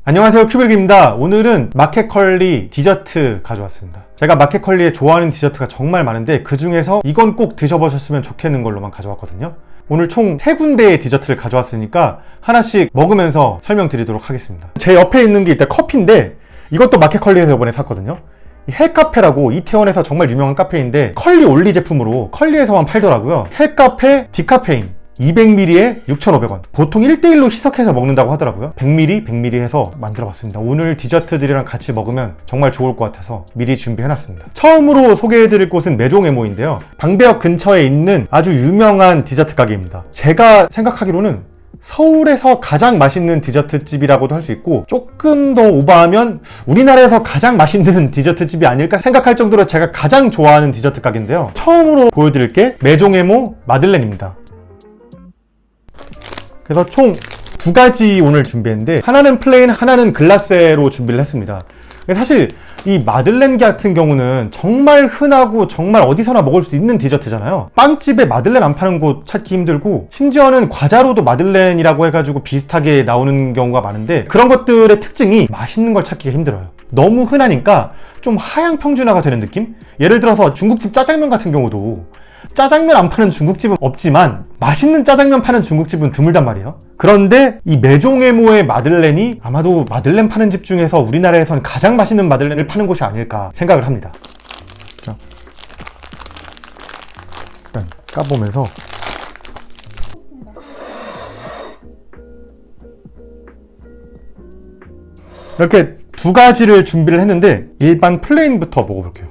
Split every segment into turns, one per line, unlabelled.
안녕하세요, 큐브릭입니다. 오늘은 마켓컬리 디저트 가져왔습니다. 제가 마켓컬리에 좋아하는 디저트가 정말 많은데 그 중에서 이건 꼭 드셔보셨으면 좋겠는 걸로만 가져왔거든요. 오늘 총 3군데의 디저트를 가져왔으니까 하나씩 먹으면서 설명드리도록 하겠습니다. 제 옆에 있는 게 일단 커피인데 이것도 마켓컬리에서 이번에 샀거든요. 이 헬카페라고 이태원에서 정말 유명한 카페인데 컬리 올리 제품으로 컬리에서만 팔더라고요. 헬카페 디카페인 200ml에 6,500원. 보통 1대1로 희석해서 먹는다고 하더라고요. 100ml, 100ml 해서 만들어봤습니다. 오늘 디저트들이랑 같이 먹으면 정말 좋을 것 같아서 미리 준비해놨습니다. 처음으로 소개해드릴 곳은 메종에모인데요. 방배역 근처에 있는 아주 유명한 디저트 가게입니다. 제가 생각하기로는 서울에서 가장 맛있는 디저트집이라고도 할 수 있고, 조금 더 오버하면 우리나라에서 가장 맛있는 디저트집이 아닐까 생각할 정도로 제가 가장 좋아하는 디저트 가게인데요. 처음으로 보여드릴 게 메종에모 마들렌입니다. 그래서 총 2가지 오늘 준비했는데, 하나는 플레인, 하나는 글라세로 준비를 했습니다. 사실 이 마들렌 같은 경우는 정말 흔하고 정말 어디서나 먹을 수 있는 디저트잖아요. 빵집에 마들렌 안 파는 곳 찾기 힘들고, 심지어는 과자로도 마들렌이라고 해가지고 비슷하게 나오는 경우가 많은데, 그런 것들의 특징이 맛있는 걸 찾기가 힘들어요. 너무 흔하니까 좀 하향 평준화가 되는 느낌? 예를 들어서 중국집 짜장면 같은 경우도 짜장면 안 파는 중국집은 없지만 맛있는 짜장면 파는 중국집은 드물단 말이에요. 그런데 이 메종에모의 마들렌이 아마도 마들렌 파는 집 중에서 우리나라에선 가장 맛있는 마들렌을 파는 곳이 아닐까 생각을 합니다. 자, 일단 까보면서 이렇게 2가지를 준비를 했는데, 일반 플레인부터 먹어볼게요.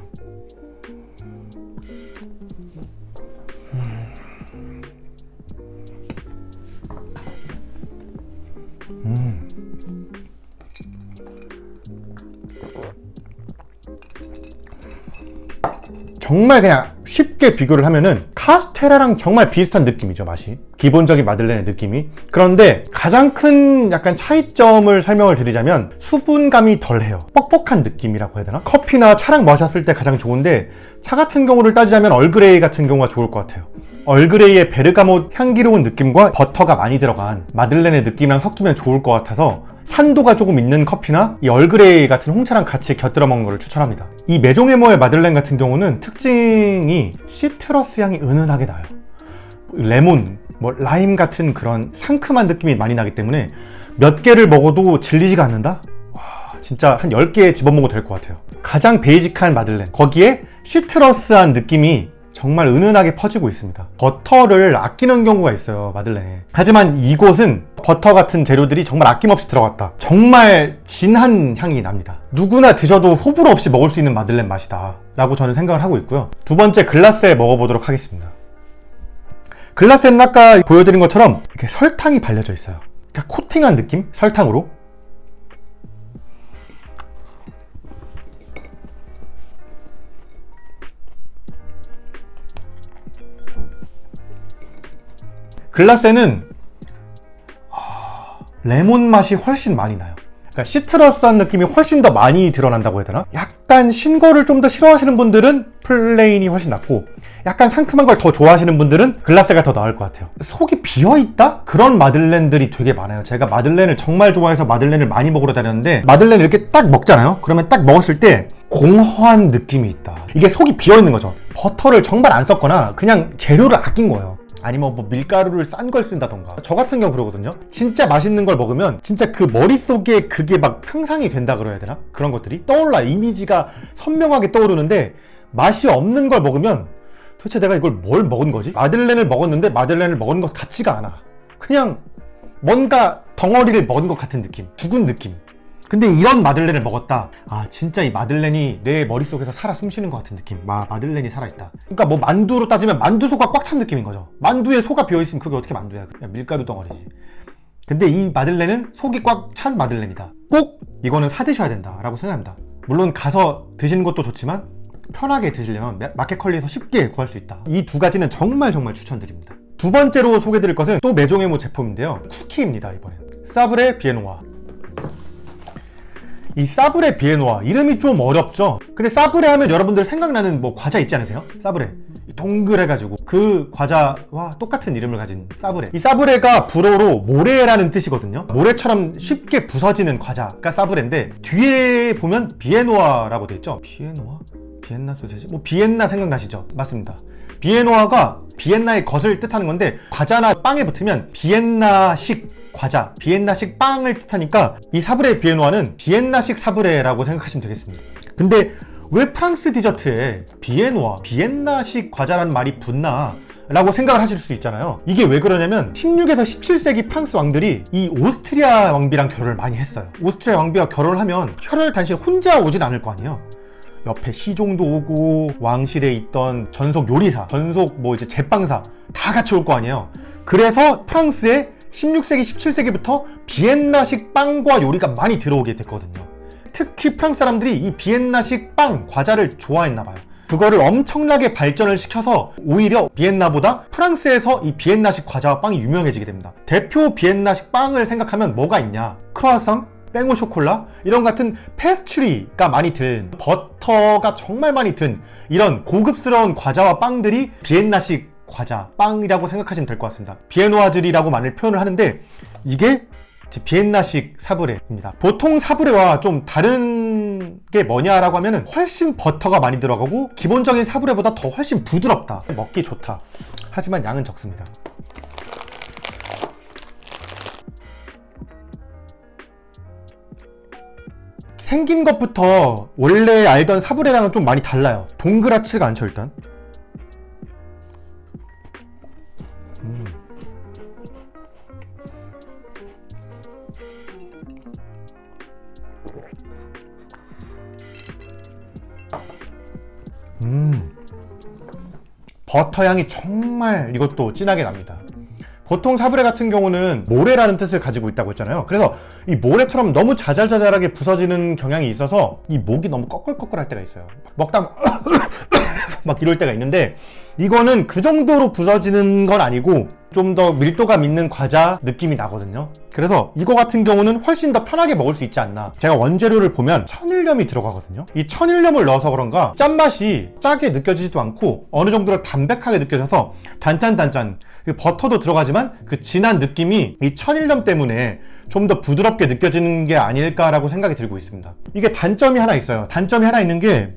정말 그냥 쉽게 비교를 하면은 카스테라랑 정말 비슷한 느낌이죠, 맛이. 기본적인 마들렌의 느낌이. 그런데 가장 큰 약간 차이점을 설명을 드리자면 수분감이 덜해요. 뻑뻑한 느낌이라고 해야 되나? 커피나 차랑 마셨을 때 가장 좋은데, 차 같은 경우를 따지자면 얼그레이 같은 경우가 좋을 것 같아요. 얼그레이의 베르가못 향기로운 느낌과 버터가 많이 들어간 마들렌의 느낌이랑 섞이면 좋을 것 같아서 산도가 조금 있는 커피나 이 얼그레이 같은 홍차랑 같이 곁들여 먹는 것을 추천합니다. 이 메종에모의 마들렌 같은 경우는 특징이 시트러스 향이 은은하게 나요. 레몬, 라임 같은 그런 상큼한 느낌이 많이 나기 때문에 몇 개를 먹어도 질리지가 않는다? 와, 진짜 한 10개 집어먹어도 될 것 같아요. 가장 베이직한 마들렌, 거기에 시트러스한 느낌이 정말 은은하게 퍼지고 있습니다. 버터를 아끼는 경우가 있어요, 마들렌에. 하지만 이곳은 버터 같은 재료들이 정말 아낌없이 들어갔다. 정말 진한 향이 납니다. 누구나 드셔도 호불호 없이 먹을 수 있는 마들렌 맛이다 라고 저는 생각을 하고 있고요. 두 번째 글라세 먹어보도록 하겠습니다. 글라세는 아까 보여드린 것처럼 이렇게 설탕이 발려져 있어요. 그러니까 코팅한 느낌? 설탕으로. 글라세는 레몬 맛이 훨씬 많이 나요. 그러니까 시트러스한 느낌이 훨씬 더 많이 드러난다고 해야 되나? 약간 신 거를 좀 더 싫어하시는 분들은 플레인이 훨씬 낫고, 약간 상큼한 걸 더 좋아하시는 분들은 글라세가 더 나을 것 같아요. 속이 비어있다? 그런 마들렌들이 되게 많아요. 제가 마들렌을 정말 좋아해서 마들렌을 많이 먹으러 다녔는데, 마들렌을 이렇게 딱 먹잖아요? 그러면 딱 먹었을 때 공허한 느낌이 있다. 이게 속이 비어있는 거죠. 버터를 정말 안 썼거나 그냥 재료를 아낀 거예요. 아니면 밀가루를 싼 걸 쓴다던가. 저 같은 경우 그러거든요. 진짜 맛있는 걸 먹으면 진짜 그 머릿속에 그게 막 상상이 된다 그래야 되나? 그런 것들이 떠올라. 이미지가 선명하게 떠오르는데, 맛이 없는 걸 먹으면 도대체 내가 이걸 뭘 먹은 거지? 마들렌을 먹었는데 마들렌을 먹은 것 같지가 않아. 그냥 뭔가 덩어리를 먹은 것 같은 느낌, 죽은 느낌. 근데 이런 마들렌을 먹었다. 아, 진짜 이 마들렌이 내 머릿속에서 살아 숨쉬는 것 같은 느낌. 마들렌이 살아있다. 그러니까 만두로 따지면 만두소가 꽉 찬 느낌인 거죠. 만두에 소가 비어있으면 그게 어떻게 만두야? 그냥 밀가루 덩어리지. 근데 이 마들렌은 속이 꽉 찬 마들렌이다. 꼭 이거는 사드셔야 된다 라고 생각합니다. 물론 가서 드시는 것도 좋지만 편하게 드시려면 마켓컬리에서 쉽게 구할 수 있다. 이 2가지는 정말 추천드립니다. 두 번째로 소개드릴 것은 또 메종에모 제품인데요. 쿠키입니다. 이번엔 사브레 비에노아. 이 사브레 비에노아 이름이 좀 어렵죠? 근데 사브레 하면 여러분들 생각나는 과자 있지 않으세요? 사브레 동글해가지고 그 과자와 똑같은 이름을 가진 사브레. 이 사브레가 불어로 모래라는 뜻이거든요. 모래처럼 쉽게 부서지는 과자가 사브레인데 뒤에 보면 비에노아라고 돼 있죠. 비에노아? 비엔나 소세지? 뭐 비엔나 생각나시죠? 맞습니다. 비에노아가 비엔나의 것을 뜻하는 건데 과자나 빵에 붙으면 비엔나식 과자, 비엔나식 빵을 뜻하니까 이 사브레 비에노아는 비엔나식 사브레라고 생각하시면 되겠습니다. 근데 왜 프랑스 디저트에 비에노아, 비엔나식 과자라는 말이 붙나? 라고 생각을 하실 수 있잖아요. 이게 왜 그러냐면 16에서 17세기 프랑스 왕들이 이 오스트리아 왕비랑 결혼을 많이 했어요. 오스트리아 왕비와 결혼을 하면 혈혈 단신 혼자 오진 않을 거 아니에요. 옆에 시종도 오고 왕실에 있던 전속 요리사, 전속 뭐 이제 제빵사 다 같이 올 거 아니에요. 그래서 프랑스에 16세기, 17세기부터 비엔나식 빵과 요리가 많이 들어오게 됐거든요. 특히 프랑스 사람들이 이 비엔나식 빵, 과자를 좋아했나 봐요. 그거를 엄청나게 발전을 시켜서 오히려 비엔나보다 프랑스에서 이 비엔나식 과자와 빵이 유명해지게 됩니다. 대표 비엔나식 빵을 생각하면 뭐가 있냐? 크루아상, 뺑오 쇼콜라 이런 같은 페스츄리가 많이 든, 버터가 정말 많이 든 이런 고급스러운 과자와 빵들이 비엔나식 과자, 빵이라고 생각하시면 될 것 같습니다. 비에노아즐이라고 많이 표현을 하는데 이게 비엔나식 사브레입니다. 보통 사브레와 좀 다른 게 뭐냐라고 하면은 훨씬 버터가 많이 들어가고 기본적인 사브레보다 더 훨씬 부드럽다, 먹기 좋다. 하지만 양은 적습니다. 생긴 것부터 원래 알던 사브레랑은 좀 많이 달라요. 동그랗지가 않죠. 일단 버터 향이 정말 이것도 진하게 납니다. 보통 사브레 같은 경우는 모래라는 뜻을 가지고 있다고 했잖아요. 그래서 이 모래처럼 너무 자잘자잘하게 부서지는 경향이 있어서 이 목이 너무 꺼끌꺼끌할 때가 있어요. 먹다 막 이럴 때가 있는데 이거는 그 정도로 부서지는 건 아니고 좀 더 밀도가 있는 과자 느낌이 나거든요. 그래서 이거 같은 경우는 훨씬 더 편하게 먹을 수 있지 않나. 제가 원재료를 보면 천일염이 들어가거든요. 이 천일염을 넣어서 그런가 짠맛이 짜게 느껴지지도 않고 어느 정도로 담백하게 느껴져서 단짠단짠, 버터도 들어가지만 그 진한 느낌이 이 천일염 때문에 좀 더 부드럽게 느껴지는 게 아닐까라고 생각이 들고 있습니다. 이게 단점이 하나 있어요. 단점이 하나 있는 게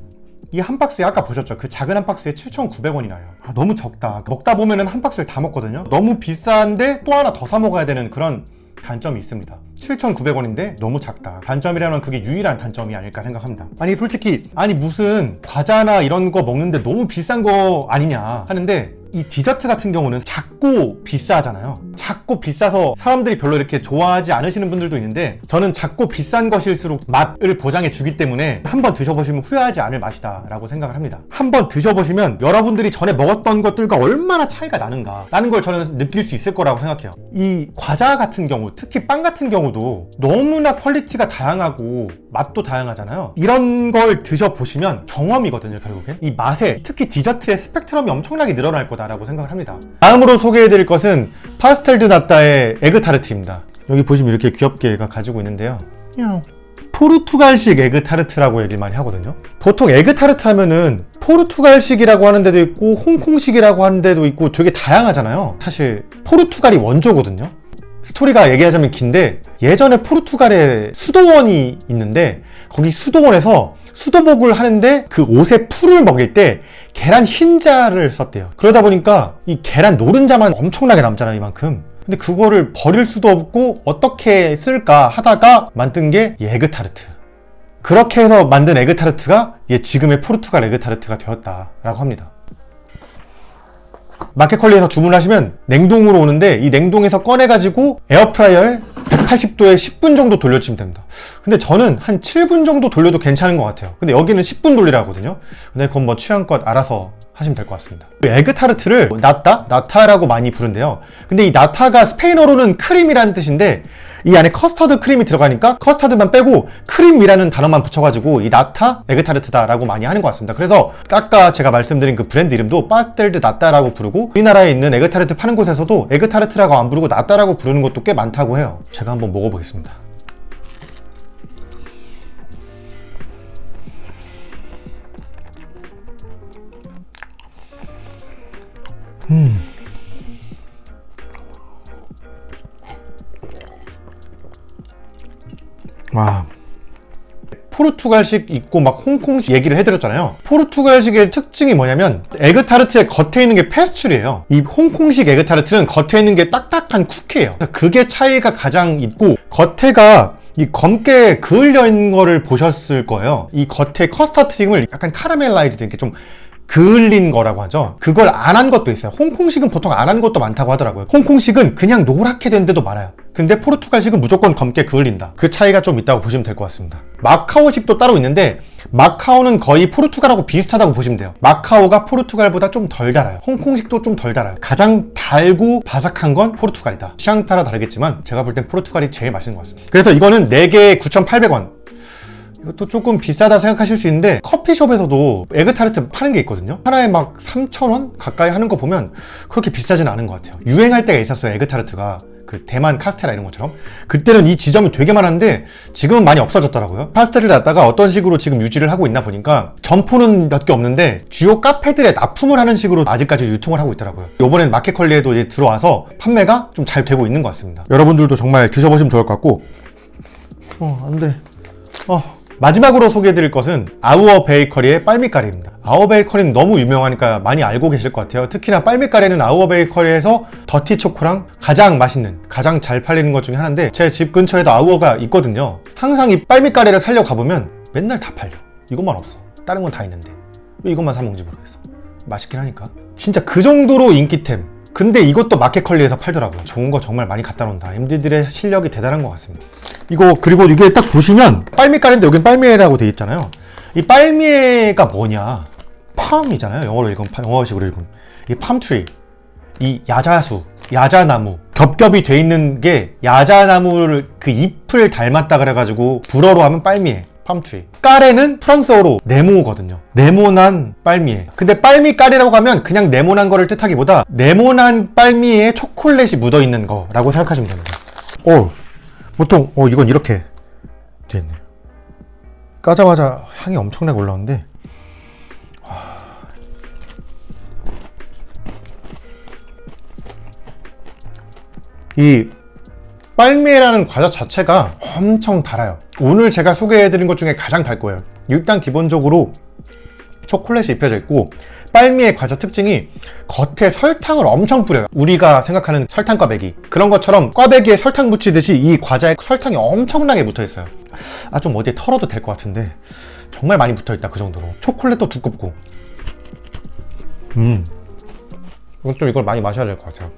이 한 박스에 아까 보셨죠? 그 작은 한 박스에 7,900원이 나요. 너무 적다. 먹다 보면은 한 박스를 다 먹거든요. 너무 비싼데 또 하나 더 사 먹어야 되는 그런 단점이 있습니다. 7,900원인데 너무 작다. 단점이라면 그게 유일한 단점이 아닐까 생각합니다. 아니 솔직히 무슨 과자나 이런 거 먹는데 너무 비싼 거 아니냐 하는데 이 디저트 같은 경우는 작고 비싸잖아요. 작고 비싸서 사람들이 별로 이렇게 좋아하지 않으시는 분들도 있는데 저는 작고 비싼 것일수록 맛을 보장해 주기 때문에 한번 드셔보시면 후회하지 않을 맛이다 라고 생각을 합니다. 한번 드셔보시면 여러분들이 전에 먹었던 것들과 얼마나 차이가 나는가 라는 걸 저는 느낄 수 있을 거라고 생각해요. 이 과자 같은 경우, 특히 빵 같은 경우도 너무나 퀄리티가 다양하고 맛도 다양하잖아요. 이런 걸 드셔보시면 경험이거든요. 결국엔 이 맛에, 특히 디저트의 스펙트럼이 엄청나게 늘어날 거다라고 생각을 합니다. 다음으로 소개해드릴 것은 파스텔드 나따의 에그타르트입니다. 여기 보시면 이렇게 귀엽게 얘가 가지고 있는데요. 포르투갈식 에그타르트라고 얘기를 많이 하거든요. 보통 에그타르트 하면은 포르투갈식이라고 하는 데도 있고 홍콩식이라고 하는 데도 있고 되게 다양하잖아요. 사실 포르투갈이 원조거든요. 스토리가 얘기하자면 긴데 예전에 포르투갈에 수도원이 있는데 거기 수도원에서 수도복을 하는데 그 옷에 풀을 먹일 때 계란 흰자를 썼대요. 그러다 보니까 이 계란 노른자만 엄청나게 남잖아요. 이만큼. 근데 그거를 버릴 수도 없고 어떻게 쓸까 하다가 만든 게 이 에그타르트. 그렇게 해서 만든 에그타르트가 지금의 포르투갈 에그타르트가 되었다라고 합니다. 마켓컬리에서 주문하시면 냉동으로 오는데 이 냉동에서 꺼내가지고 에어프라이어에 180도에 10분 정도 돌려주시면 됩니다. 근데 저는 한 7분 정도 돌려도 괜찮은 것 같아요. 근데 여기는 10분 돌리라 하거든요. 근데 그건 뭐 취향껏 알아서 하시면 될 것 같습니다. 에그타르트를 나타라고 많이 부른대요. 근데 이 나타가 스페인어로는 크림이라는 뜻인데 이 안에 커스터드 크림이 들어가니까 커스터드만 빼고 크림이라는 단어만 붙여가지고 이 나타 에그타르트다라고 많이 하는 것 같습니다. 그래서 아까 제가 말씀드린 그 브랜드 이름도 파스텔드 나따라고 부르고 우리나라에 있는 에그타르트 파는 곳에서도 에그타르트라고 안 부르고 나따라고 부르는 것도 꽤 많다고 해요. 제가 한번 먹어보겠습니다. 와. 포르투갈식 있고 막 홍콩식 얘기를 해드렸잖아요. 포르투갈식의 특징이 뭐냐면 에그타르트의 겉에 있는 게 페스츄리예요. 이 홍콩식 에그타르트는 겉에 있는 게 딱딱한 쿠키예요. 그게 차이가 가장 있고, 겉에가 이 검게 그을려 있는 거를 보셨을 거예요. 이 겉에 커스터드 크림을 약간 카라멜라이즈드 이렇게 좀 그을린 거라고 하죠. 그걸 안 한 것도 있어요. 홍콩식은 보통 안 한 것도 많다고 하더라고요. 홍콩식은 그냥 노랗게 된 데도 많아요. 근데 포르투갈식은 무조건 검게 그을린다. 그 차이가 좀 있다고 보시면 될 것 같습니다. 마카오식도 따로 있는데 마카오는 거의 포르투갈하고 비슷하다고 보시면 돼요. 마카오가 포르투갈보다 좀 덜 달아요. 홍콩식도 좀 덜 달아요. 가장 달고 바삭한 건 포르투갈이다. 취향 따라 다르겠지만 제가 볼 땐 포르투갈이 제일 맛있는 것 같습니다. 그래서 이거는 4개에 9,800원. 이것도 조금 비싸다 생각하실 수 있는데 커피숍에서도 에그타르트 파는 게 있거든요. 하나에 막 3,000원 가까이 하는 거 보면 그렇게 비싸진 않은 것 같아요. 유행할 때가 있었어요. 에그타르트가 그 대만 카스테라 이런 것처럼. 그때는 이 지점이 되게 많았는데 지금은 많이 없어졌더라고요. 카스테라를 놨다가 어떤 식으로 지금 유지를 하고 있나 보니까 점포는 몇 개 없는데 주요 카페들에 납품을 하는 식으로 아직까지 유통을 하고 있더라고요. 이번엔 마켓컬리에도 이제 들어와서 판매가 좀 잘 되고 있는 것 같습니다. 여러분들도 정말 드셔보시면 좋을 것 같고. 안 돼. 마지막으로 소개해드릴 것은 아우어 베이커리의 빨미까레입니다. 아우어 베이커리는 너무 유명하니까 많이 알고 계실 것 같아요. 특히나 빨미까레는 아우어 베이커리에서 더티 초코랑 가장 맛있는, 가장 잘 팔리는 것 중에 하나인데 제 집 근처에도 아우어가 있거든요. 항상 이 빨미까레를 사려고 가보면 맨날 다 팔려. 이것만 없어. 다른 건 다 있는데 왜 이것만 사 먹는지 모르겠어. 맛있긴 하니까. 진짜 그 정도로 인기템. 근데 이것도 마켓컬리에서 팔더라고요. 좋은 거 정말 많이 갖다 놓는다. MD들의 실력이 대단한 것 같습니다. 이거 그리고 이게 딱 보시면 빨미까레인데 여긴 빨미에라고 돼 있잖아요. 이 빨미에가 뭐냐? 팜이잖아요. 영어식으로 읽으면 이 팜트리, 이 야자수, 야자나무 겹겹이 돼 있는 게 야자나무를 그 잎을 닮았다 그래가지고 불어로 하면 빨미에. 팜트리. 까레는 프랑스어로 네모거든요. 네모난 빨미에. 근데 빨미까레라고 하면 그냥 네모난 거를 뜻하기보다 네모난 빨미에 초콜릿이 묻어있는 거라고 생각하시면 됩니다. 보통 이건 이렇게 되어있네요. 까자마자 향이 엄청나게 올라오는데 이 빨미에라는 과자 자체가 엄청 달아요. 오늘 제가 소개해드린 것 중에 가장 달 거예요. 일단 기본적으로 초콜릿이 입혀져 있고 빨미의 과자 특징이 겉에 설탕을 엄청 뿌려요. 우리가 생각하는 설탕 꽈배기 그런 것처럼 꽈배기에 설탕 묻히듯이 이 과자에 설탕이 엄청나게 묻어 있어요. 좀 어디에 털어도 될 것 같은데 정말 많이 붙어 있다. 그 정도로. 초콜릿도 두껍고 이건 좀 이걸 많이 마셔야 될 것 같아요.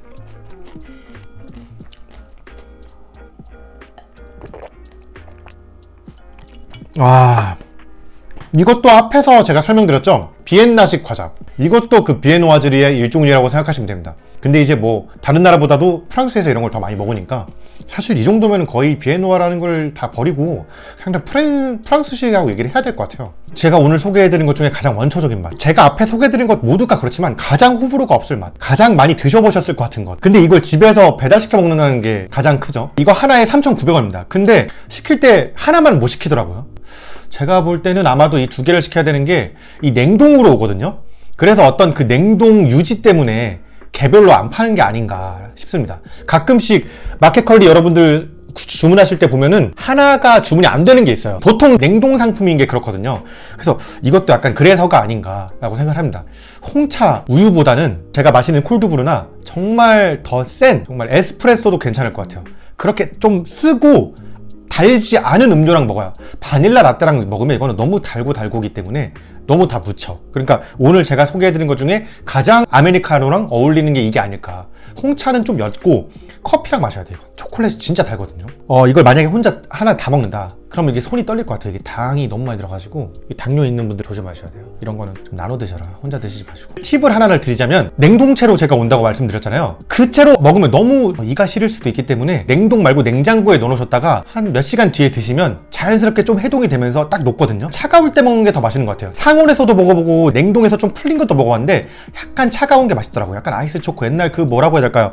이것도 앞에서 제가 설명드렸죠? 비엔나식 과자. 이것도 그 비에노아즈리의 일종이라고 생각하시면 됩니다. 근데 이제 뭐 다른 나라보다도 프랑스에서 이런 걸 더 많이 먹으니까 사실 이 정도면 거의 비에노아라는 걸 다 버리고 그냥 다 프랑스식이라고 얘기를 해야 될 것 같아요. 제가 오늘 소개해드린 것 중에 가장 원초적인 맛. 제가 앞에 소개해드린 것 모두가 그렇지만 가장 호불호가 없을 맛. 가장 많이 드셔보셨을 것 같은 것. 근데 이걸 집에서 배달시켜 먹는다는 게 가장 크죠. 이거 하나에 3,900원입니다. 근데 시킬 때 하나만 못 시키더라고요. 제가 볼 때는 아마도 이 2개를 시켜야 되는 게 이 냉동으로 오거든요. 그래서 어떤 그 냉동 유지 때문에 개별로 안 파는 게 아닌가 싶습니다. 가끔씩 마켓컬리 여러분들 주문하실 때 보면은 하나가 주문이 안 되는 게 있어요. 보통 냉동 상품인 게 그렇거든요. 그래서 이것도 약간 그래서가 아닌가라고 생각합니다. 홍차 우유보다는 제가 마시는 콜드브루나 정말 더 센 정말 에스프레소도 괜찮을 것 같아요. 그렇게 좀 쓰고 달지 않은 음료랑 먹어요. 바닐라 라떼랑 먹으면 이거는 너무 달고기 때문에 너무 다 묻혀. 그러니까 오늘 제가 소개해드린 것 중에 가장 아메리카노랑 어울리는 게 이게 아닐까. 홍차는 좀 옅고 커피랑 마셔야 돼요. 초콜릿이 진짜 달거든요. 이걸 만약에 혼자 하나 다 먹는다. 그러면 이게 손이 떨릴 것 같아요. 이게 당이 너무 많이 들어가지고 당뇨 있는 분들 조심하셔야 돼요. 이런 거는 좀 나눠 드셔라. 혼자 드시지 마시고. 팁을 하나를 드리자면 냉동채로 제가 온다고 말씀드렸잖아요. 그 채로 먹으면 너무 이가 시릴 수도 있기 때문에 냉동 말고 냉장고에 넣어놓으셨다가 한 몇 시간 뒤에 드시면 자연스럽게 좀 해동이 되면서 딱 녹거든요. 차가울 때 먹는 게 더 맛있는 것 같아요. 상온에서도 먹어보고 냉동에서 좀 풀린 것도 먹어봤는데 약간 차가운 게 맛있더라고요. 약간 아이스 초코 옛날 그 뭐라고 해야 해야 될까요?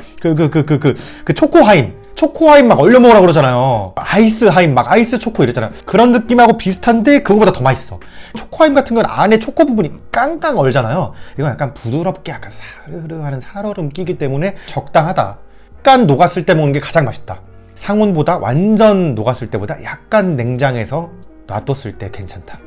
초코하임 막 얼려 먹으라고 그러잖아요. 아이스하임 막 아이스 초코 이랬잖아요. 그런 느낌하고 비슷한데 그거보다 더 맛있어. 초코하임 같은 건 안에 초코 부분이 깡깡 얼잖아요. 이건 약간 부드럽게 약간 사르르 하는 살얼음 끼기 때문에 적당하다. 약간 녹았을 때 먹는 게 가장 맛있다. 상온보다 완전 녹았을 때보다 약간 냉장해서 놔뒀을 때 괜찮다.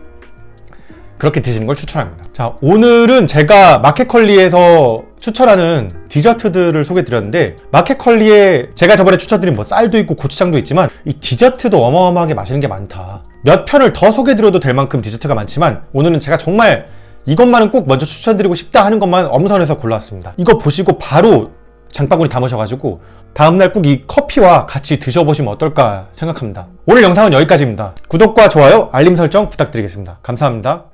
그렇게 드시는 걸 추천합니다. 자, 오늘은 제가 마켓컬리에서 추천하는 디저트들을 소개해드렸는데, 마켓컬리에 제가 저번에 추천드린 뭐 쌀도 있고 고추장도 있지만 이 디저트도 어마어마하게 맛있는 게 많다. 몇 편을 더 소개해드려도 될 만큼 디저트가 많지만 오늘은 제가 정말 이것만은 꼭 먼저 추천드리고 싶다 하는 것만 엄선해서 골라왔습니다. 이거 보시고 바로 장바구니 담으셔가지고 다음날 꼭 이 커피와 같이 드셔보시면 어떨까 생각합니다. 오늘 영상은 여기까지입니다. 구독과 좋아요, 알림 설정 부탁드리겠습니다. 감사합니다.